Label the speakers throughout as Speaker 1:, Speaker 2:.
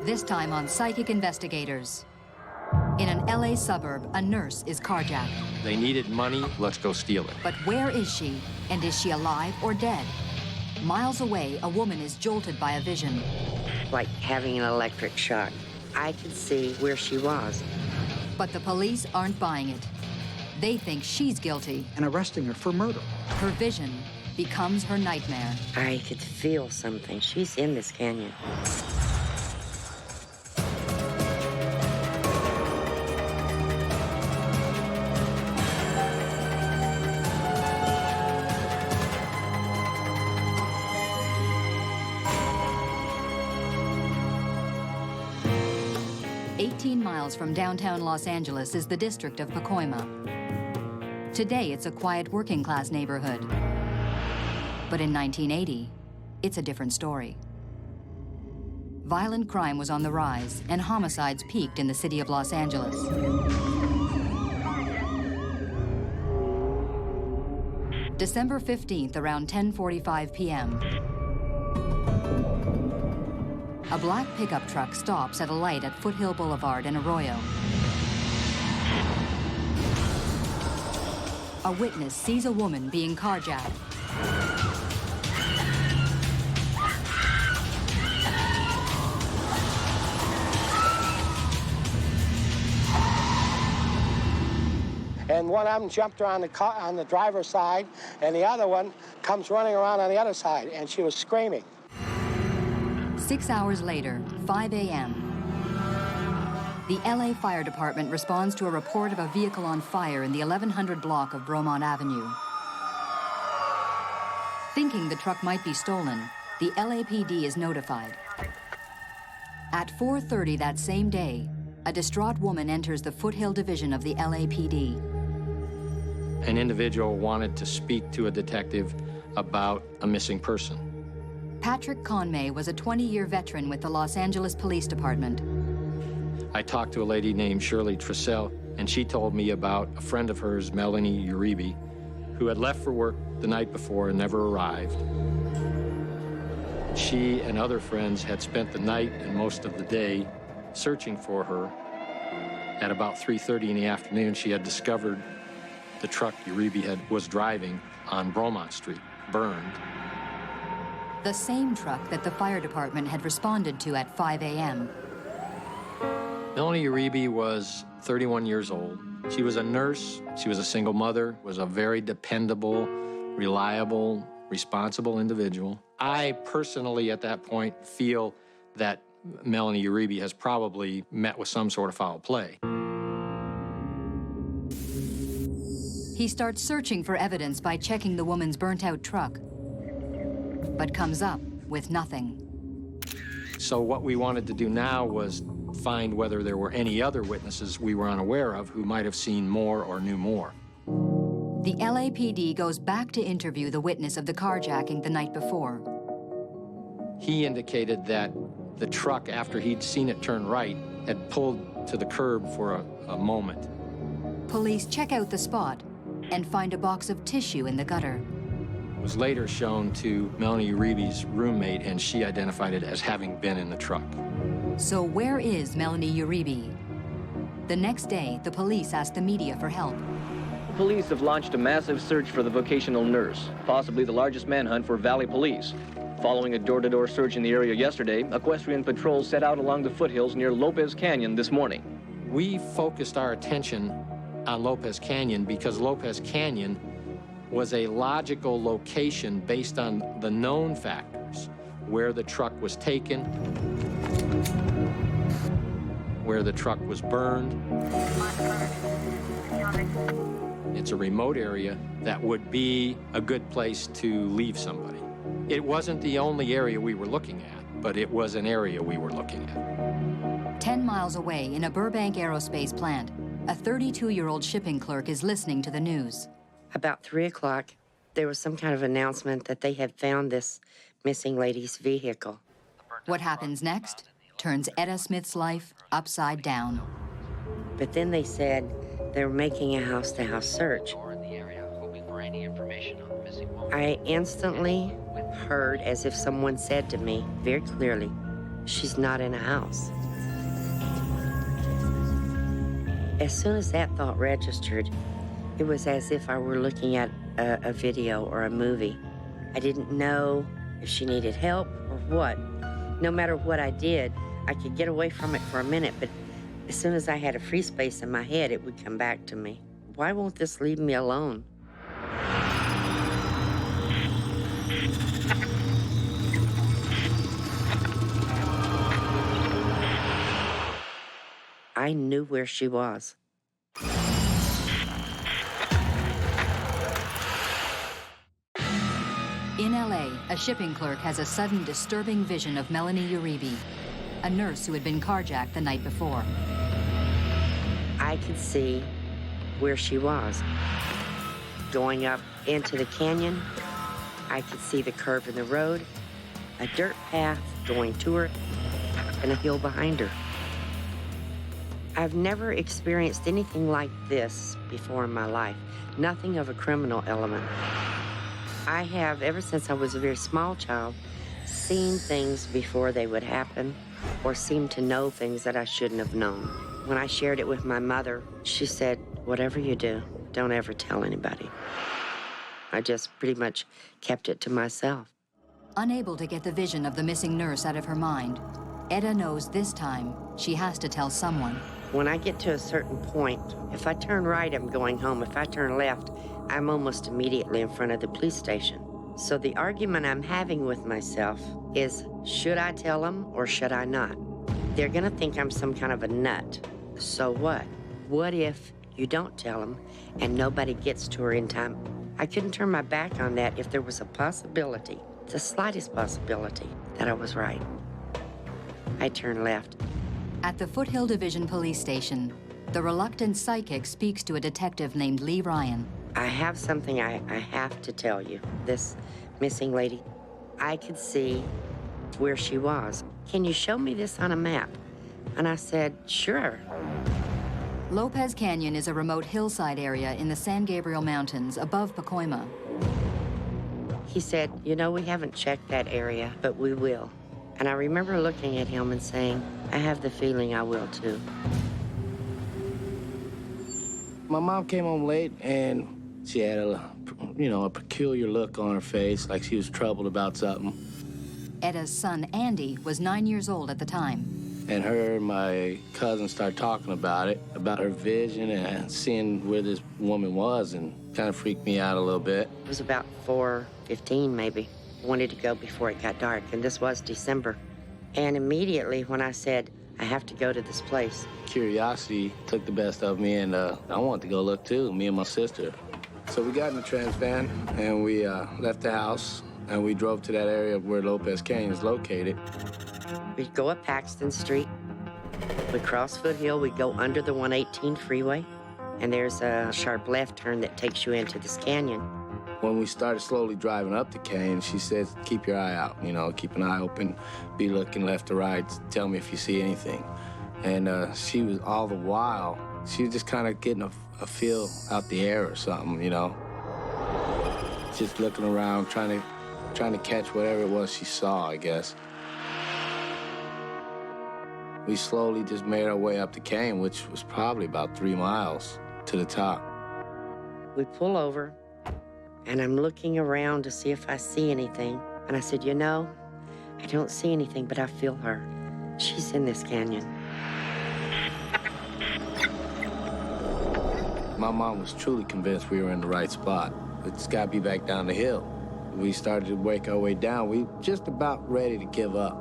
Speaker 1: This time on Psychic Investigators. In an LA suburb, a nurse is carjacked.
Speaker 2: They needed money, let's go steal it.
Speaker 1: But where is she? And is she alive or dead? Miles away, a woman is jolted by a vision.
Speaker 3: Like having an electric shock. I could see where she was.
Speaker 1: But the police aren't buying it. They think she's guilty.
Speaker 4: And arresting her for murder.
Speaker 1: Her vision becomes her nightmare.
Speaker 3: I could feel something. She's in this canyon.
Speaker 1: 18 miles from downtown Los Angeles is the district of Pacoima. Today, it's a quiet working-class neighborhood. But in 1980, it's a different story. Violent crime was on the rise, and homicides peaked in the city of Los Angeles. December 15th, around 10:45 p.m., a black pickup truck stops at a light at Foothill Boulevard in Arroyo. A witness sees a woman being carjacked.
Speaker 5: And one of them jumped her on the driver's side, and the other one comes running around on the other side, and she was screaming.
Speaker 1: 6 hours later, 5 a.m., the LA Fire Department responds to a report of a vehicle on fire in the 1100 block of Bromont Avenue. Thinking the truck might be stolen, the LAPD is notified. At 4:30 that same day, a distraught woman enters the Foothill Division of the LAPD.
Speaker 2: An individual wanted to speak to a detective about a missing person.
Speaker 1: Patrick Conmay was a 20-year veteran with the Los Angeles Police Department.
Speaker 2: I talked to a lady named Shirley Trissell, and she told me about a friend of hers, Melanie Uribe, who had left for work the night before and never arrived. She and other friends had spent the night and most of the day searching for her. At about 3:30 in the afternoon, she had discovered the truck Uribe was driving on Bromont Street, burned.
Speaker 1: The same truck that the fire department had responded to at 5 a.m.
Speaker 2: Melanie Uribe was 31 years old. She was a nurse, she was a single mother, was a very dependable, reliable, responsible individual. I personally, at that point, feel that Melanie Uribe has probably met with some sort of foul play.
Speaker 1: He starts searching for evidence by checking the woman's burnt-out truck, but comes up with nothing.
Speaker 2: So what we wanted to do now was find whether there were any other witnesses we were unaware of who might have seen more or knew more.
Speaker 1: The LAPD goes back to interview the witness of the carjacking the night before.
Speaker 2: He indicated that the truck, after he'd seen it turn right, had pulled to the curb for a moment.
Speaker 1: Police check out the spot and find a box of tissue in the gutter.
Speaker 2: It was later shown to Melanie Uribe's roommate, and she identified it as having been in the truck.
Speaker 1: So where is Melanie Uribe? The next day, the police ask the media for help.
Speaker 6: Police have launched a massive search for the vocational nurse, possibly the largest manhunt for Valley Police. Following a door-to-door search in the area yesterday, equestrian patrols set out along the foothills near Lopez Canyon this morning.
Speaker 2: We focused our attention on Lopez Canyon because Lopez Canyon was a logical location based on the known factors: where the truck was taken, where the truck was burned. It's a remote area that would be a good place to leave somebody. It wasn't the only area we were looking at, but it was an area we were looking at.
Speaker 1: 10 miles away, in a Burbank aerospace plant, a 32-year-old shipping clerk is listening to the news.
Speaker 3: About 3 o'clock, there was some kind of announcement that they had found this missing lady's vehicle.
Speaker 1: What happens next turns Etta Smith's life upside down.
Speaker 3: But then they said they were making a house-to-house search. I instantly heard, as if someone said to me very clearly, she's not in a house. As soon as that thought registered, it was as if I were looking at a video or a movie. I didn't know if she needed help or what. No matter what I did, I could get away from it for a minute, but as soon as I had a free space in my head, it would come back to me. Why won't this leave me alone? I knew where she was.
Speaker 1: In LA, a shipping clerk has a sudden disturbing vision of Melanie Uribe, a nurse who had been carjacked the night before.
Speaker 3: I could see where she was. Going up into the canyon, I could see the curve in the road, a dirt path going to her, and a hill behind her. I've never experienced anything like this before in my life, nothing of a criminal element. I have, ever since I was a very small child, seen things before they would happen, or seemed to know things that I shouldn't have known. When I shared it with my mother, she said, whatever you do, don't ever tell anybody. I just pretty much kept it to myself.
Speaker 1: Unable to get the vision of the missing nurse out of her mind, Etta knows this time she has to tell someone.
Speaker 3: When I get to a certain point, if I turn right, I'm going home. If I turn left, I'm almost immediately in front of the police station. So the argument I'm having with myself is, should I tell them or should I not? They're gonna think I'm some kind of a nut. So what? What if you don't tell them and nobody gets to her in time? I couldn't turn my back on that if there was a possibility, the slightest possibility, that I was right. I turned left.
Speaker 1: At the Foothill Division Police Station, the reluctant psychic speaks to a detective named Lee Ryan.
Speaker 3: I have something I have to tell you. This missing lady, I could see where she was. Can you show me this on a map? And I said, sure.
Speaker 1: Lopez Canyon is a remote hillside area in the San Gabriel Mountains above Pacoima.
Speaker 3: He said, you know, we haven't checked that area, but we will. And I remember looking at him and saying, I have the feeling I will too.
Speaker 5: My mom came home late and she had a peculiar look on her face, like she was troubled about something.
Speaker 1: Etta's son, Andy, was 9 years old at the time.
Speaker 5: And her and my cousin started talking about it, about her vision and seeing where this woman was, and kind of freaked me out a little bit.
Speaker 3: It was about 4:15 maybe. I wanted to go before it got dark, and this was December. And immediately when I said, I have to go to this place,
Speaker 5: Curiosity took the best of me, and I wanted to go look too, me and my sister. So we got in the trans van, and we left the house, and we drove to that area where Lopez Canyon is located.
Speaker 3: we'd go up Paxton Street, we'd cross Foothill, we'd go under the 118 freeway, and there's a sharp left turn that takes you into this canyon.
Speaker 5: When we started slowly driving up the canyon, she said, keep your eye out, keep an eye open, be looking left to right, tell me if you see anything. And she was all the while, she was just kind of getting a feel out the air or something, just looking around, trying to catch whatever it was she saw, I guess. We slowly just made our way up the canyon, which was probably about 3 miles to the top.
Speaker 3: We pull over, and I'm looking around to see if I see anything. And I said, I don't see anything, but I feel her. She's in this canyon.
Speaker 5: My mom was truly convinced we were in the right spot. It's got to be back down the hill. We started to work our way down. We were just about ready to give up.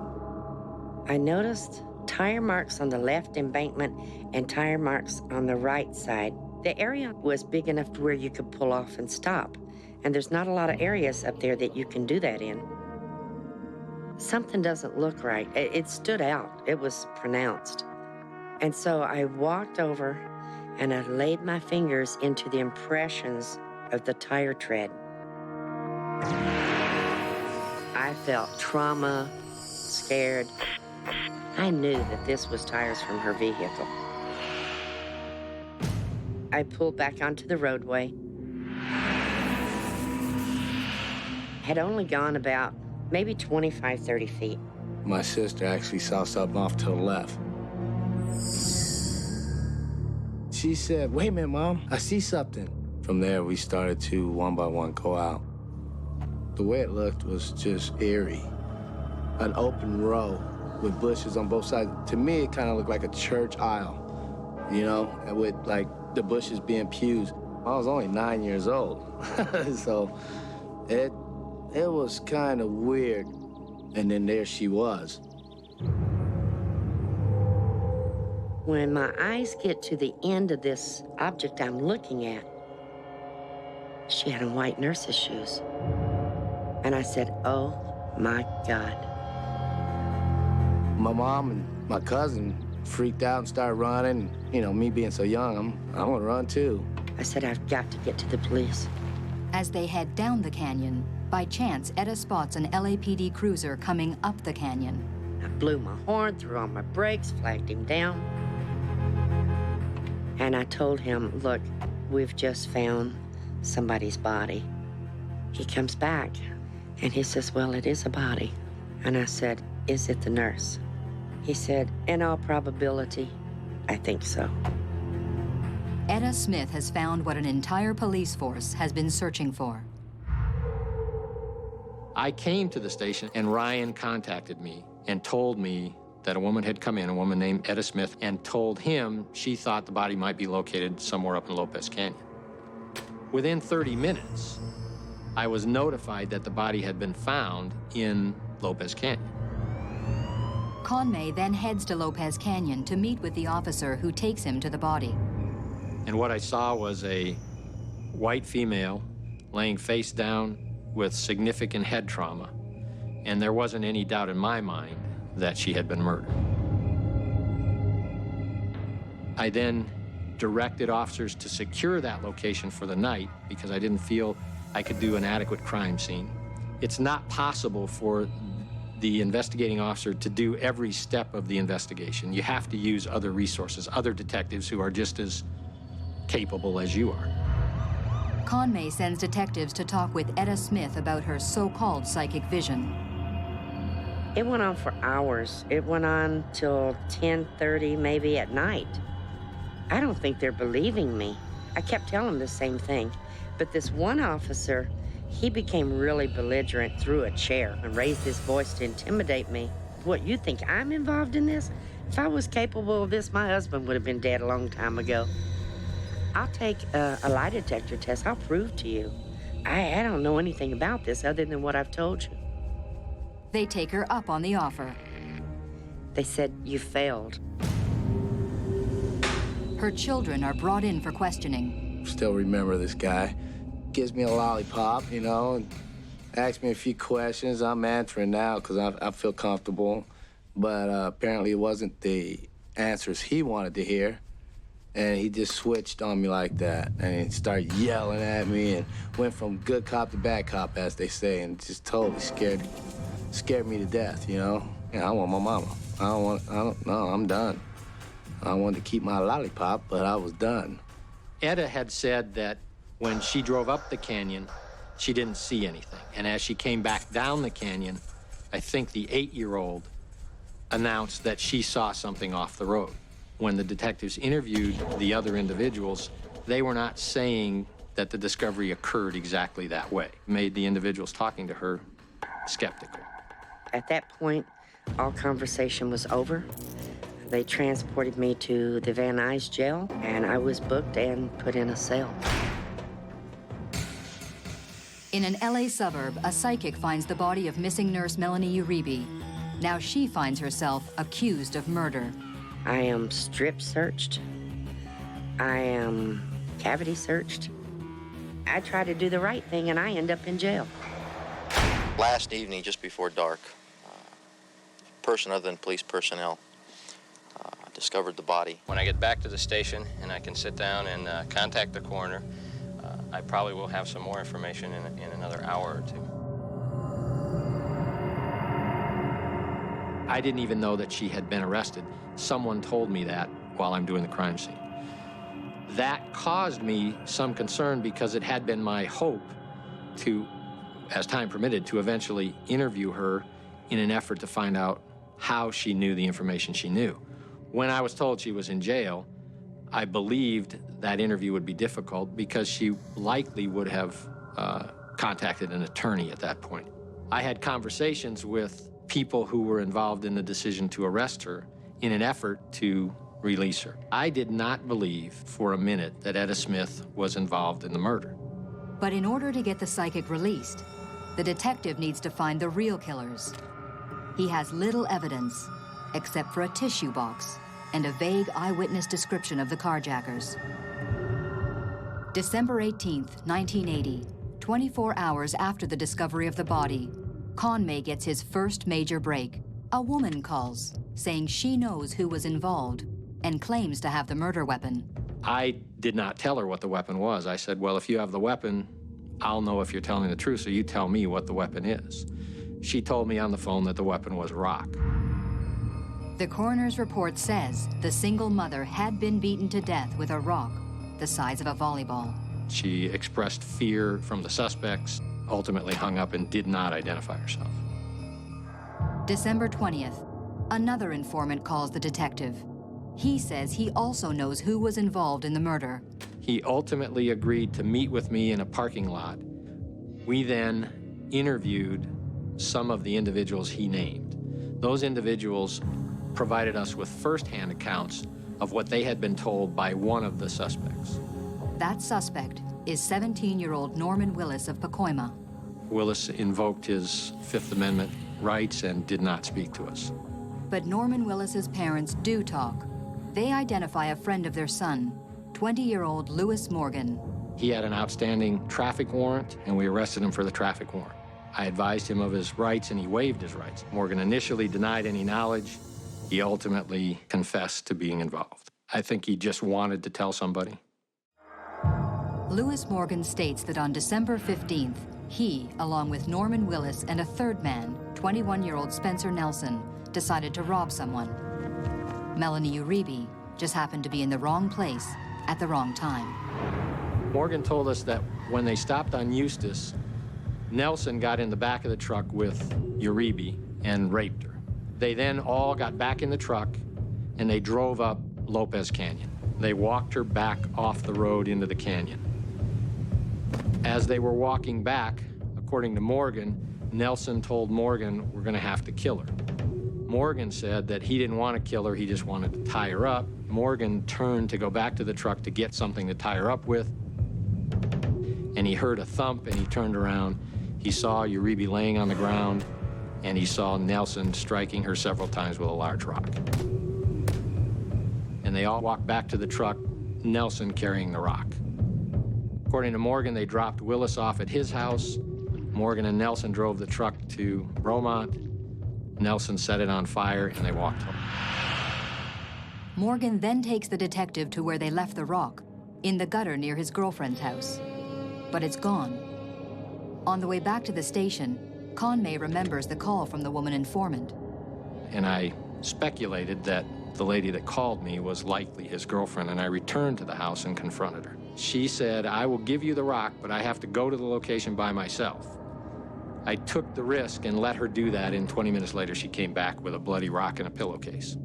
Speaker 3: I noticed tire marks on the left embankment and tire marks on the right side. The area was big enough to where you could pull off and stop. And there's not a lot of areas up there that you can do that in. Something doesn't look right. It stood out. It was pronounced. And so I walked over and I laid my fingers into the impressions of the tire tread. I felt trauma, scared. I knew that this was tires from her vehicle. I pulled back onto the roadway. Had only gone about maybe 25, 30 feet.
Speaker 5: My sister actually saw something off to the left. She said, "Wait a minute, Mom, I see something." From there, we started to, one by one, go out. The way it looked was just eerie. An open row with bushes on both sides. To me, it kind of looked like a church aisle, you know, with, like, the bushes being pews. I was only 9 years old, so it was kind of weird. And then there she was.
Speaker 3: When my eyes get to the end of this object I'm looking at, she had on white nurse's shoes. And I said, "Oh my God."
Speaker 5: My mom and my cousin freaked out and started running. You know, me being so young, I'm gonna run too.
Speaker 3: I said, "I've got to get to the police."
Speaker 1: As they head down the canyon, by chance, Etta spots an LAPD cruiser coming up the canyon.
Speaker 3: I blew my horn, threw on my brakes, flagged him down. And I told him, "Look, we've just found somebody's body." He comes back and he says, "Well, it is a body." And I said, "Is it the nurse?" He said, "In all probability, I think so."
Speaker 1: Etta Smith has found what an entire police force has been searching for.
Speaker 2: I came to the station, and Ryan contacted me and told me that a woman had come in, a woman named Etta Smith, and told him she thought the body might be located somewhere up in Lopez Canyon. Within 30 minutes, I was notified that the body had been found in Lopez Canyon.
Speaker 1: Conway then heads to Lopez Canyon to meet with the officer who takes him to the body.
Speaker 2: And what I saw was a white female laying face down with significant head trauma. And there wasn't any doubt in my mind that she had been murdered. I then directed officers to secure that location for the night because I didn't feel I could do an adequate crime scene. It's not possible for the investigating officer to do every step of the investigation. You have to use other resources, other detectives who are just as capable as you are.
Speaker 1: Conway sends detectives to talk with Etta Smith about her so-called psychic vision.
Speaker 3: It went on for hours. It went on till 10:30, maybe at night. I don't think they're believing me. I kept telling them the same thing. But this one officer, he became really belligerent, threw a chair, and raised his voice to intimidate me. "What, you think I'm involved in this? If I was capable of this, my husband would have been dead a long time ago. I'll take a lie detector test. I'll prove to you. I don't know anything about this other than what I've told you."
Speaker 1: They take her up on the offer.
Speaker 3: They said, "You failed."
Speaker 1: Her children are brought in for questioning.
Speaker 5: Still remember this guy. Gives me a lollipop, you know, and asks me a few questions. I'm answering now because I feel comfortable. But apparently it wasn't the answers he wanted to hear. And he just switched on me like that. And he started yelling at me and went from good cop to bad cop, as they say, and just totally scared me to death, you know? I want my mama. No, I'm done. I wanted to keep my lollipop, but I was done.
Speaker 2: Etta had said that when she drove up the canyon, she didn't see anything. And as she came back down the canyon, I think the 8-year-old announced that she saw something off the road. When the detectives interviewed the other individuals, they were not saying that the discovery occurred exactly that way. It made the individuals talking to her skeptical.
Speaker 3: At that point, all conversation was over. They transported me to the Van Nuys jail, and I was booked and put in a cell.
Speaker 1: In an LA suburb, a psychic finds the body of missing nurse Melanie Uribe. Now she finds herself accused of murder.
Speaker 3: I am strip searched. I am cavity searched. I try to do the right thing, and I end up in jail.
Speaker 4: Last evening, just before dark, a person other than police personnel discovered the body. When I get back to the station and I can sit down and contact the coroner, I probably will have some more information in another hour or two.
Speaker 2: I didn't even know that she had been arrested. Someone told me that while I'm doing the crime scene. That caused me some concern because it had been my hope to, as time permitted, to eventually interview her in an effort to find out how she knew the information she knew. When I was told she was in jail, I believed that interview would be difficult because she likely would have contacted an attorney at that point. I had conversations with people who were involved in the decision to arrest her in an effort to release her. I did not believe for a minute that Etta Smith was involved in the murder.
Speaker 1: But in order to get the psychic released, the detective needs to find the real killers. He has little evidence, except for a tissue box and a vague eyewitness description of the carjackers. December 18th, 1980, 24 hours after the discovery of the body, Conway gets his first major break. A woman calls, saying she knows who was involved and claims to have the murder weapon.
Speaker 2: I did not tell her what the weapon was. I said, well, if you have the weapon, I'll know if you're telling the truth, so you tell me what the weapon is. She told me on the phone that the weapon was rock.
Speaker 1: The coroner's report says the single mother had been beaten to death with a rock the size of a volleyball.
Speaker 2: She expressed fear from the suspects, ultimately hung up and did not identify herself.
Speaker 1: December 20th, another informant calls the detective. He says he also knows who was involved in the murder.
Speaker 2: He ultimately agreed to meet with me in a parking lot. We then interviewed some of the individuals he named. Those individuals provided us with firsthand accounts of what they had been told by one of the suspects.
Speaker 1: That suspect is 17-year-old Norman Willis of Pacoima.
Speaker 2: Willis invoked his Fifth Amendment rights and did not speak to us.
Speaker 1: But Norman Willis's parents do talk. They identify a friend of their son, 20-year-old Lewis Morgan.
Speaker 2: He had an outstanding traffic warrant, and we arrested him for the traffic warrant. I advised him of his rights, and he waived his rights. Morgan initially denied any knowledge. He ultimately confessed to being involved. I think he just wanted to tell somebody.
Speaker 1: Lewis Morgan states that on December 15th, he, along with Norman Willis and a third man, 21-year-old Spencer Nelson, decided to rob someone. Melanie Uribe just happened to be in the wrong place at the wrong time.
Speaker 2: Morgan told us that when they stopped on Eustis, Nelson got in the back of the truck with Uribe and raped her. They then all got back in the truck and they drove up Lopez Canyon. They walked her back off the road into the canyon. As they were walking back, according to Morgan, Nelson told Morgan, "We're gonna have to kill her." Morgan said that he didn't want to kill her, he just wanted to tie her up. Morgan turned to go back to the truck to get something to tie her up with, and he heard a thump and he turned around. He saw Uribe laying on the ground, and he saw Nelson striking her several times with a large rock. And they all walked back to the truck, Nelson carrying the rock. According to Morgan, they dropped Willis off at his house. Morgan and Nelson drove the truck to Bromont. Nelson set it on fire, and they walked home.
Speaker 1: Morgan then takes the detective to where they left the rock, in the gutter near his girlfriend's house. But it's gone. On the way back to the station, Conway remembers the call from the woman informant.
Speaker 2: And I speculated that the lady that called me was likely his girlfriend, and I returned to the house and confronted her. She said, "I will give you the rock, but I have to go to the location by myself." I took the risk and let her do that, and 20 minutes later, she came back with a bloody rock and a pillowcase.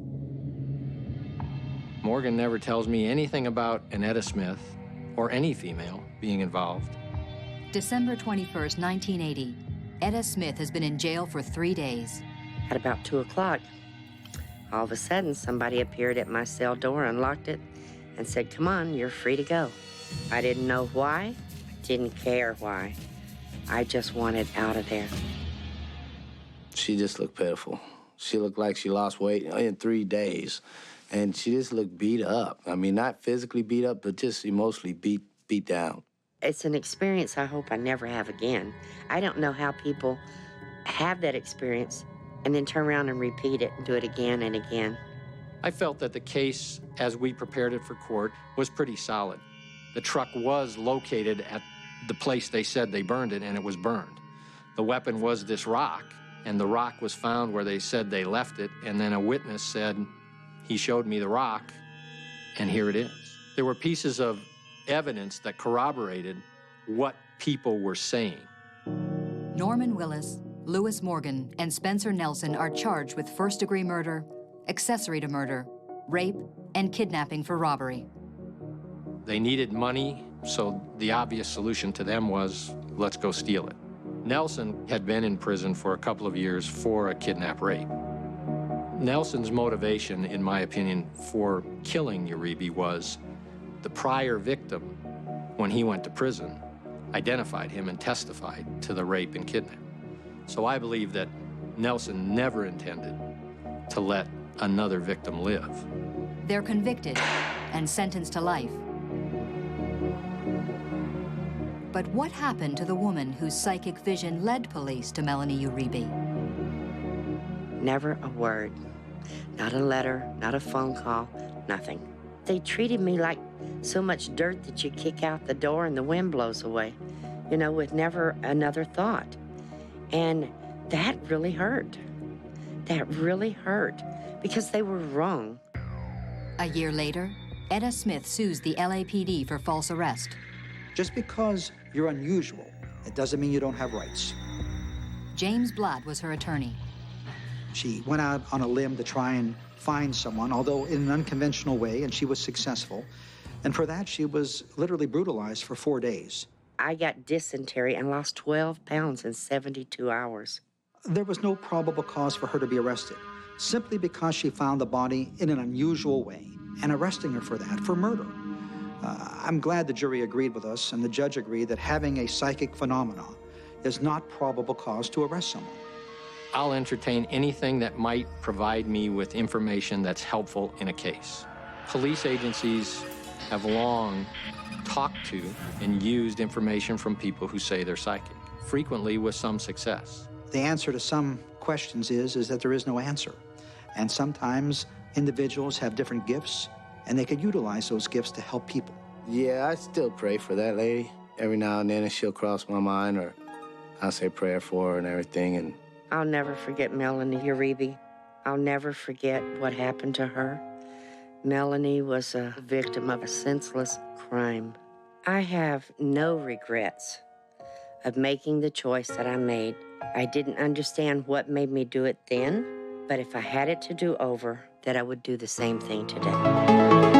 Speaker 2: Morgan never tells me anything about an Etta Smith or any female being involved.
Speaker 1: December 21st, 1980. Etta Smith has been in jail for 3 days.
Speaker 3: At about 2 o'clock, all of a sudden, somebody appeared at my cell door, unlocked it, and said, "Come on, you're free to go." I didn't know why, didn't care why. I just wanted out of there.
Speaker 5: She just looked pitiful. She looked like she lost weight in 3 days, and she just looked beat up. I mean, not physically beat up, but just emotionally beat down.
Speaker 3: It's an experience I hope I never have again. I don't know how people have that experience and then turn around and repeat it and do it again and again.
Speaker 2: I felt that the case, as we prepared it for court, was pretty solid. The truck was located at the place they said they burned it, and it was burned. The weapon was this rock, and the rock was found where they said they left it, and then a witness said, "He showed me the rock, and here it is." There were pieces of evidence that corroborated what people were saying.
Speaker 1: Norman Willis, Lewis Morgan and Spencer Nelson are charged with first-degree murder, accessory to murder, rape, and kidnapping for robbery.
Speaker 2: They needed money, so the obvious solution to them was, let's go steal it. Nelson had been in prison for a couple of years for a kidnap rape. Nelson's motivation, in my opinion, for killing Uribe was the prior victim, when he went to prison, identified him and testified to the rape and kidnap. So I believe that Nelson never intended to let another victim live.
Speaker 1: They're convicted and sentenced to life. But what happened to the woman whose psychic vision led police to Melanie Uribe?
Speaker 3: Never a word. Not a letter, not a phone call, nothing. They treated me like so much dirt that you kick out the door and the wind blows away, you know, with never another thought. And that really hurt. That really hurt because they were wrong.
Speaker 1: A year later, Etta Smith sues the LAPD for false arrest.
Speaker 7: Just because you're unusual, it doesn't mean you don't have rights.
Speaker 1: James Blatt was her attorney.
Speaker 7: She went out on a limb to try and find someone, although in an unconventional way, and she was successful. And for that, she was literally brutalized for 4 days.
Speaker 3: I got dysentery and lost 12 pounds in 72 hours.
Speaker 7: There was no probable cause for her to be arrested, simply because she found the body in an unusual way, and arresting her for that, for murder. I'm glad the jury agreed with us, and the judge agreed that having a psychic phenomenon is not probable cause to arrest someone.
Speaker 2: I'll entertain anything that might provide me with information that's helpful in a case. Police agencies have long talked to and used information from people who say they're psychic, frequently with some success.
Speaker 7: The answer to some questions is that there is no answer. And sometimes individuals have different gifts, and they could utilize those gifts to help people.
Speaker 5: Yeah, I still pray for that lady. Every now and then she'll cross my mind, or I'll say prayer for her and everything. And
Speaker 3: I'll never forget Melanie Uribe. I'll never forget what happened to her. Melanie was a victim of a senseless crime. I have no regrets of making the choice that I made. I didn't understand what made me do it then, but if I had it to do over, that I would do the same thing today.